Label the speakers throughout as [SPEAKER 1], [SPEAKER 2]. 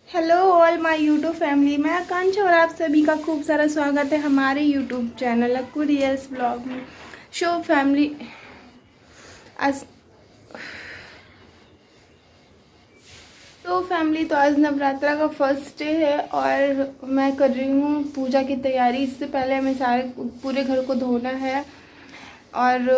[SPEAKER 1] Hello all my YouTube family, मैं आकांक्षा और आप सभी का खूब सारा स्वागत है हमारे यूट्यूब चैनल अक्कू रियल्स ब्लॉग में। शो फैमिली आज तो आज नवरात्रा का फर्स्ट डे है और मैं कर रही हूँ पूजा की तैयारी। इससे पहले हमें सारे पूरे घर को धोना है और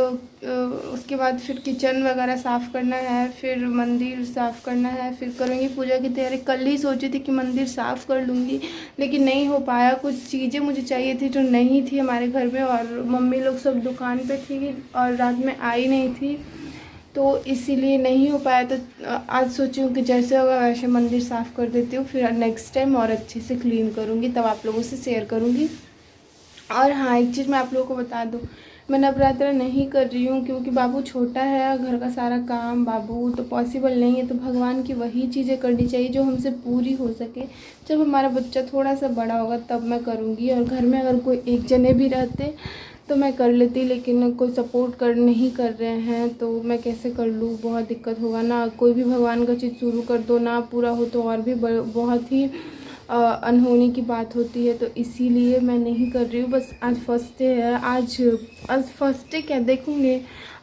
[SPEAKER 1] उसके बाद फिर किचन वगैरह साफ़ करना है, फिर मंदिर साफ़ करना है, फिर करूँगी पूजा की तैयारी। कल ही सोची थी कि मंदिर साफ़ कर लूँगी लेकिन नहीं हो पाया। कुछ चीज़ें मुझे चाहिए थी जो नहीं थी हमारे घर में और मम्मी लोग सब दुकान पे थी और रात में आई नहीं थी तो इसीलिए नहीं हो पाया। तो आज सोची हूँ कि जैसे होगा वैसे मंदिर साफ़ कर देती हूँ, फिर नेक्स्ट टाइम और अच्छे से क्लीन करूँगी, तब आप लोगों से शेयर करूँगी। और हाँ, एक चीज़ मैं आप लोगों को बता दूँ, मैं नवरात्रा नहीं कर रही हूँ क्योंकि बाबू छोटा है, घर का सारा काम बाबू तो पॉसिबल नहीं है। तो भगवान की वही चीज़ें करनी चाहिए जो हमसे पूरी हो सके। जब हमारा बच्चा थोड़ा सा बड़ा होगा तब मैं करूँगी। और घर में अगर कोई एक जने भी रहते तो मैं कर लेती, लेकिन कोई सपोर्ट कर नहीं कर रहे हैं तो मैं कैसे कर लूँ, बहुत दिक्कत होगा ना। कोई भी भगवान का चीज़ शुरू कर दो ना पूरा हो तो और भी बहुत ही अनहोनी की बात होती है। तो इसीलिए मैं नहीं कर रही हूँ। बस आज फर्स्ट डे है। आज फर्स्ट डे क्या देखूँगी,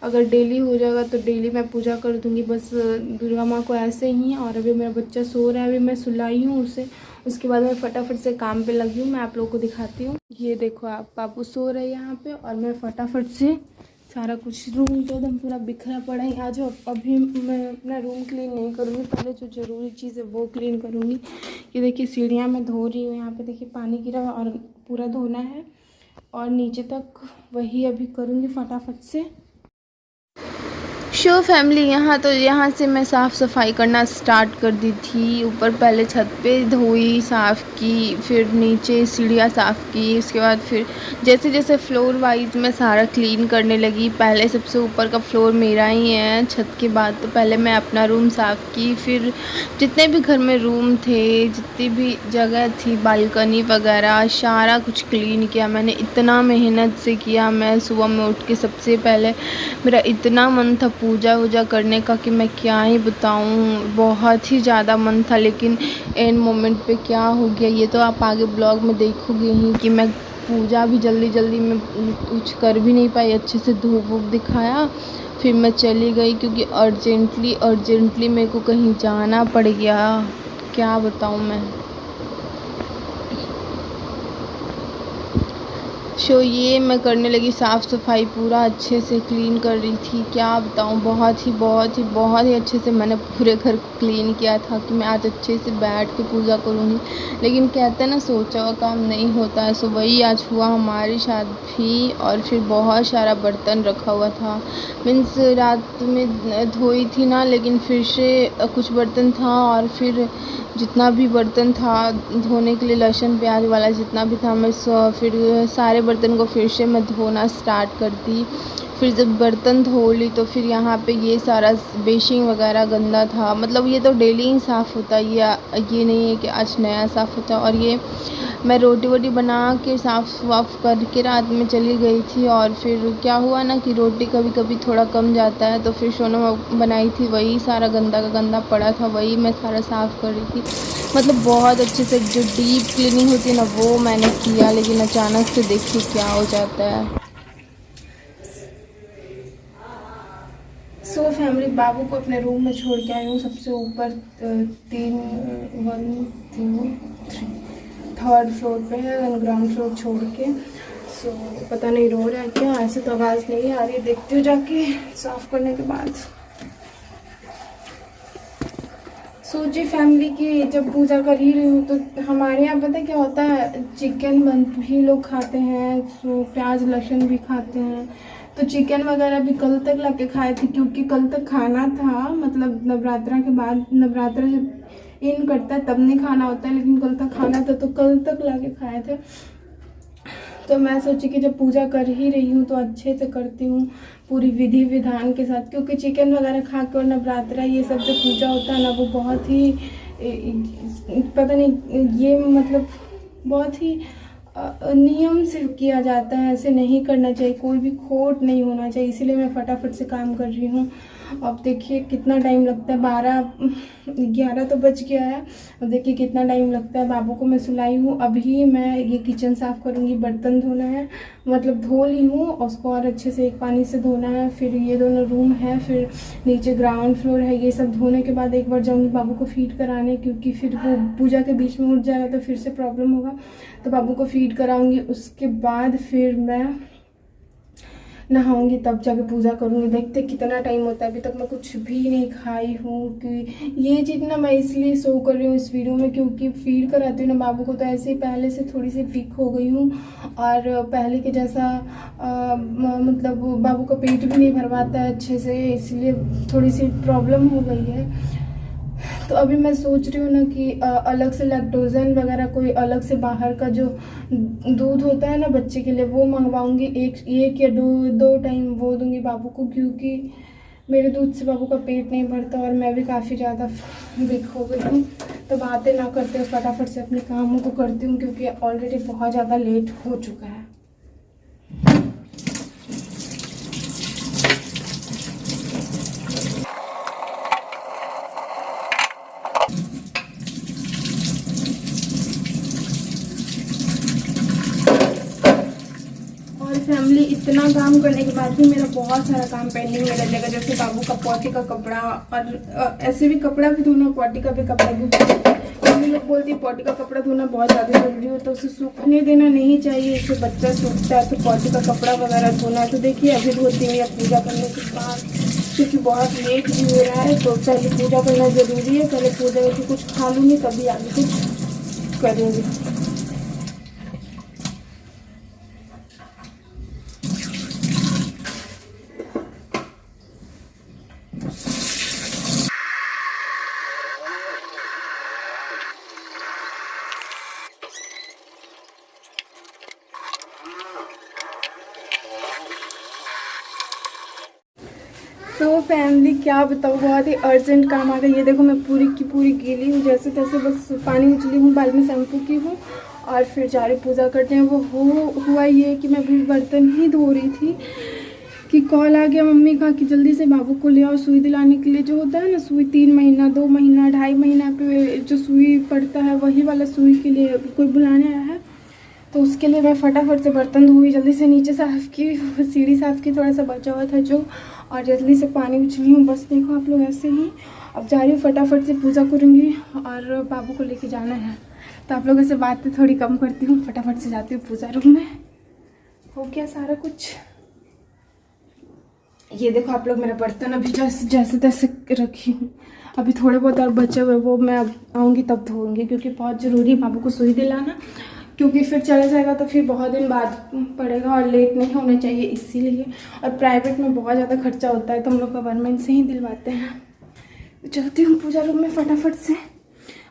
[SPEAKER 1] अगर डेली हो जाएगा तो डेली मैं पूजा कर दूँगी बस दुर्गा माँ को ऐसे ही। और अभी मेरा बच्चा सो रहा है, अभी मैं सुलाई हूँ उसे, उसके बाद मैं फटाफट से काम पे लगी हूँ। मैं आप लोगों को दिखाती हूँ। ये देखो, आप बाबू सो रहे हैं यहाँ पे और मैं फटाफट से सारा कुछ, रूम तो एकदम पूरा बिखरा पड़ा है। आज अभी मैं अपना रूम क्लीन नहीं करूँगी, पहले जो ज़रूरी चीज़ है वो क्लीन करूँगी। ये देखिए सीढ़ियाँ मैं धो रही हूँ, यहाँ पे देखिए पानी गिरा हुआ और पूरा धोना है और नीचे तक वही अभी करूँगी फटाफट से। शो फैमिली, यहाँ से मैं साफ़ सफाई करना स्टार्ट कर दी थी। ऊपर पहले छत पे धोई, साफ़ की, फिर नीचे सीढ़ियाँ साफ़ की, उसके बाद फिर जैसे जैसे फ्लोर वाइज मैं सारा क्लीन करने लगी। पहले सबसे ऊपर का फ्लोर मेरा ही है छत के बाद, तो पहले मैं अपना रूम साफ़ की, फिर जितने भी घर में रूम थे, जितनी भी जगह थी, बालकनी वगैरह सारा कुछ क्लीन किया मैंने। इतना मेहनत से किया। मैं सुबह में उठ के सबसे पहले मेरा इतना मन था पूजा वूजा करने का कि मैं क्या ही बताऊँ, बहुत ही ज़्यादा मन था। लेकिन एंड मोमेंट पे क्या हो गया ये तो आप आगे ब्लॉग में देखोगे ही कि मैं पूजा भी जल्दी जल्दी में कुछ कर भी नहीं पाई, अच्छे से धूप वूप दिखाया, फिर मैं चली गई क्योंकि अर्जेंटली मेरे को कहीं जाना पड़ गया। क्या बताऊँ मैं। ये मैं करने लगी साफ़ सफाई, पूरा अच्छे से क्लीन कर रही थी। क्या बताऊँ, बहुत ही अच्छे से मैंने पूरे घर को क्लीन किया था कि मैं आज अच्छे से बैठ के पूजा करूँगी। लेकिन कहते हैं ना, सोचा हुआ काम नहीं होता है। सो वही आज हुआ हमारे साथ भी। और फिर बहुत सारा बर्तन रखा हुआ था, मीन्स रात में धोई थी ना, लेकिन फिर से कुछ बर्तन था और फिर जितना भी बर्तन था धोने के लिए, लहसुन प्याज वाला जितना भी था, मैं फिर सारे बर्तन को फिर से मैं धोना स्टार्ट कर दी। फिर जब बर्तन धो ली तो फिर यहाँ पे ये सारा बेसिन वगैरह गंदा था। मतलब ये तो डेली ही साफ़ होता है, ये नहीं है कि आज नया साफ़ होता है। और ये मैं रोटी वोटी बना के साफ़ वाफ़ करके रात में चली गई थी। और फिर क्या हुआ ना कि रोटी कभी कभी थोड़ा कम जाता है, तो फिर सोनम बनाई थी, वही सारा गंदा का गंदा पड़ा था, वही मैं सारा साफ़ कर रही थी। मतलब बहुत अच्छे से जो डीप क्लीनिंग होती है ना वो मैंने किया। लेकिन अचानक से देखिए क्या हो जाता है। सो फैमिली, बाबू को अपने रूम में छोड़ के आई हूँ सबसे ऊपर, 3 फ्लोर पे है, ग्राउंड फ्लोर छोड़ के। सो पता नहीं रो रहा है क्या, ऐसे तो आवाज़ नहीं आ रही है, देखती हूँ जाके साफ़ करने के बाद। जी फैमिली की जब पूजा कर ही रही हूँ तो हमारे यहाँ पता क्या होता है, चिकन भी लोग खाते हैं, सो प्याज लहसुन भी खाते हैं। तो चिकन वगैरह भी कल तक ला के खाए थे क्योंकि कल तक खाना था। मतलब नवरात्रा के बाद, नवरात्रा जब इन करता है तब नहीं खाना होता है, लेकिन कल तक खाना था तो कल तक ला के खाए थे। तो मैं सोची कि जब पूजा कर ही रही हूँ तो अच्छे से करती हूँ पूरी विधि विधान के साथ, क्योंकि चिकन वगैरह खा के और नवरात्रा ये सब जो पूजा होता है ना वो बहुत ही पता नहीं, ये मतलब बहुत ही नियम से किया जाता है, ऐसे नहीं करना चाहिए, कोई भी खोट नहीं होना चाहिए। इसीलिए मैं फटाफट से काम कर रही हूँ। अब देखिए कितना टाइम लगता है, 11 तो बज गया है। अब देखिए कितना टाइम लगता है। बाबू को मैं सुलाई हूँ, अभी मैं ये किचन साफ़ करूँगी, बर्तन धोना है, मतलब धो ली हूँ, उसको और अच्छे से एक पानी से धोना है। फिर ये दोनों रूम है, फिर नीचे ग्राउंड फ्लोर है। ये सब धोने के बाद एक बार जाऊँगी बाबू को फीड कराने, क्योंकि फिर वो पूजा के बीच में उठ जाएगा तो फिर से प्रॉब्लम होगा। तो बाबू को फीड कराऊँगी, उसके बाद फिर मैं नहाऊंगी, तब जाके पूजा करूंगी। देखते कितना टाइम होता है, अभी तक मैं कुछ भी नहीं खाई हूँ। कि ये चीज़ ना मैं इसलिए शो कर रही हूँ इस वीडियो में, क्योंकि फीड कराती हूँ ना बाबू को, तो ऐसे ही पहले से थोड़ी सी वीक हो गई हूँ, और पहले के जैसा मतलब बाबू का पेट भी नहीं भर पाता है अच्छे से, इसलिए थोड़ी सी प्रॉब्लम हो गई है। तो अभी मैं सोच रही हूँ ना कि अलग से लैक्टोजन वगैरह कोई अलग से बाहर का जो दूध होता है ना बच्चे के लिए, वो मंगवाऊंगी। एक या दो टाइम वो दूंगी बाबू को, क्योंकि मेरे दूध से बाबू का पेट नहीं भरता और मैं भी काफ़ी ज़्यादा वीक हो गई हूँ। तो बातें ना करते हुए फटाफट से अपने कामों को करती हूँ, क्योंकि ऑलरेडी बहुत ज़्यादा लेट हो चुका है। फैमिली इतना काम करने के बाद भी मेरा बहुत सारा काम पेंडिंग में रह जाएगा, जैसे बाबू का पॉटी का कपड़ा, और ऐसे भी कपड़ा भी धोना, पॉटी का भी कपड़ा धोना। मम्मी लोग बोलती है पॉटी का कपड़ा धोना बहुत ज़्यादा जरूरी हो, तो उसे सूखने देना नहीं चाहिए, इससे बच्चा सूखता है। तो पॉटी का कपड़ा वगैरह धोना है। तो देखिए अभी धोती हूँ या पूजा करने के बाद, क्योंकि बहुत लेट भी हो रहा है, तो पहले पूजा करना ज़रूरी है। पहले पूजा करके कुछ खा लूँगी, तभी आगे कुछ करूँगी। तो फैमिली क्या बताऊँ, बहुत ही अर्जेंट काम आ गया। ये देखो मैं पूरी की पूरी गीली हूँ, जैसे तैसे बस पानी उछली हूँ, बाल में शैम्पू की हूँ, और फिर जा रही पूजा करते हैं। वो हुआ ये कि मैं भी बर्तन ही धो रही थी कि कॉल आ गया मम्मी का कि जल्दी से बाबू को ले आओ सुई दिलाने के लिए। जो होता है ना सुई 3 महीना 2 महीना 2.5 महीना पे जो सुई पड़ता है, वही वाला सुई के लिए कोई बुलाने आया है। तो उसके लिए मैं फटाफट से बर्तन धोई, जल्दी से नीचे साफ़ की, सीढ़ी साफ़ की, थोड़ा सा बचा हुआ था जो, और जल्दी से पानी उछली हूँ। बस देखो आप लोग ऐसे ही। अब जा रही हूँ फटाफट से पूजा करूँगी और बाबू को लेके जाना है। तो आप लोगों से बातें थोड़ी कम करती हूँ, फटाफट से जाती हूँ पूजा रूम में। हो गया सारा कुछ। ये देखो आप लोग मेरा बर्तन अभी जैसे तैसे रखी हूँ। अभी थोड़े बहुत और बचे हुए, वो मैं अब आऊँगी तब धोऊँगी, क्योंकि बहुत ज़रूरी है बाबू को सुई दिलाना, क्योंकि फिर चला जाएगा तो फिर बहुत दिन बाद पड़ेगा और लेट नहीं होना चाहिए, इसीलिए। और प्राइवेट में बहुत ज़्यादा खर्चा होता है, तो हम लोग गवर्नमेंट से ही दिलवाते हैं। तो चलती हूँ पूजा रूम में फटाफट से।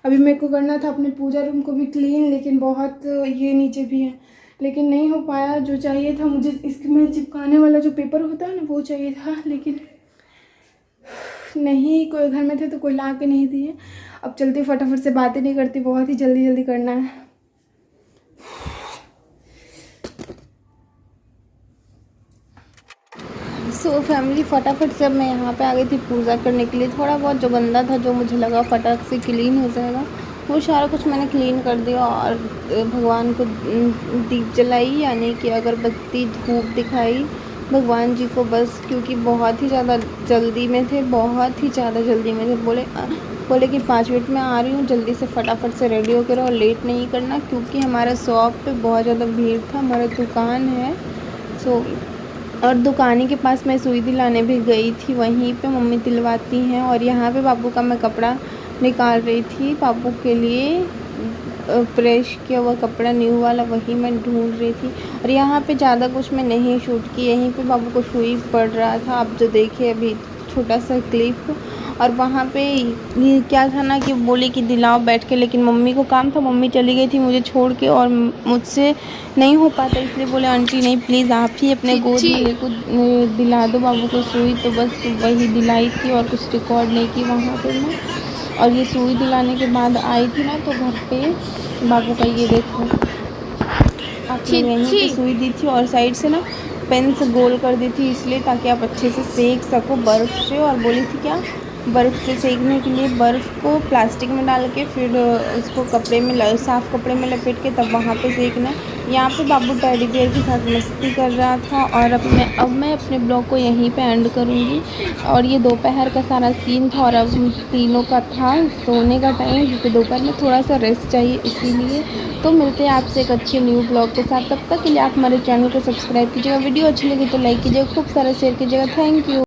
[SPEAKER 1] अभी मेरे को करना था अपने पूजा रूम को भी क्लीन, लेकिन बहुत ये नीचे भी है, लेकिन नहीं हो पाया। जो चाहिए था मुझे इसमें चिपकाने वाला जो पेपर होता है ना, वो चाहिए था, लेकिन नहीं, कोई घर में थे तो कोई ला के नहीं दिए। अब चलती फटाफट से, बातें नहीं करती, बहुत ही जल्दी करना है। सो फैमिली फटाफट से अब मैं यहाँ पे आ गई थी पूजा करने के लिए। थोड़ा बहुत जो गंदा था, जो मुझे लगा फटाक से क्लीन हो जाएगा, वो सारा कुछ मैंने क्लीन कर दिया। और भगवान को दीप जलाई, यानी कि अगरबत्ती धूप दिखाई भगवान जी को, बस क्योंकि बहुत ही ज़्यादा जल्दी में थे, बहुत ही ज़्यादा जल्दी में थे। बोले कि 5 मिनट में आ रही हूँ, जल्दी से फटाफट से रेडी होकर और लेट नहीं करना, क्योंकि हमारे शॉप पे बहुत ज़्यादा भीड़ था। हमारा दुकान है, सो और दुकानी के पास मैं सुई दिलाने भी गई थी, वहीं पे मम्मी दिलवाती हैं। और यहाँ पे बाबू का मैं कपड़ा निकाल रही थी, बाबू के लिए प्रेस किया हुआ कपड़ा न्यू वाला, वही मैं ढूंढ रही थी। और यहाँ पे ज़्यादा कुछ मैं नहीं शूट की, यहीं पे बाबू को सुई पड़ रहा था, आप जो देखिए अभी छोटा सा क्लिप। और वहाँ पे ये क्या था ना कि बोले कि दिलाओ बैठ के, लेकिन मम्मी को काम था, मम्मी चली गई थी मुझे छोड़ के, और मुझसे नहीं हो पाता, इसलिए बोले आंटी नहीं प्लीज़ आप ही अपने गोद में मेरे को दिला दो बाबू को सुई। तो बस वही दिलाई थी और कुछ रिकॉर्ड नहीं की वहाँ पे मैं। और ये सुई दिलाने के बाद आई थी ना, तो घर पे बाबू का ये देखो, आप यहीं पे सुई दी थी, और साइड से ना पेन से गोल कर दी थी इसलिए, ताकि आप अच्छे से सेक सको बर्फ़ से। और बोली थी क्या, बर्फ़ से सेकने के लिए बर्फ़ को प्लास्टिक में डाल के फिर उसको कपड़े में साफ़ कपड़े में लपेट के तब वहाँ पे सेकना है। यहाँ पे बाबू टेडी बियर के साथ मस्ती कर रहा था। और अब मैं अपने ब्लॉग को यहीं पे एंड करूँगी। और ये दोपहर का सारा सीन था और अब तीनों का था सोने का टाइम, क्योंकि दोपहर में थोड़ा सा रेस्ट चाहिए इसीलिए। तो मिलते हैं आपसे एक अच्छे न्यू ब्लॉग के साथ। तब तक के लिए आप हमारे चैनल को सब्सक्राइब कीजिएगा, वीडियो अच्छी लगी तो लाइक कीजिएगा, खूब सारा शेयर कीजिएगा। Thank you.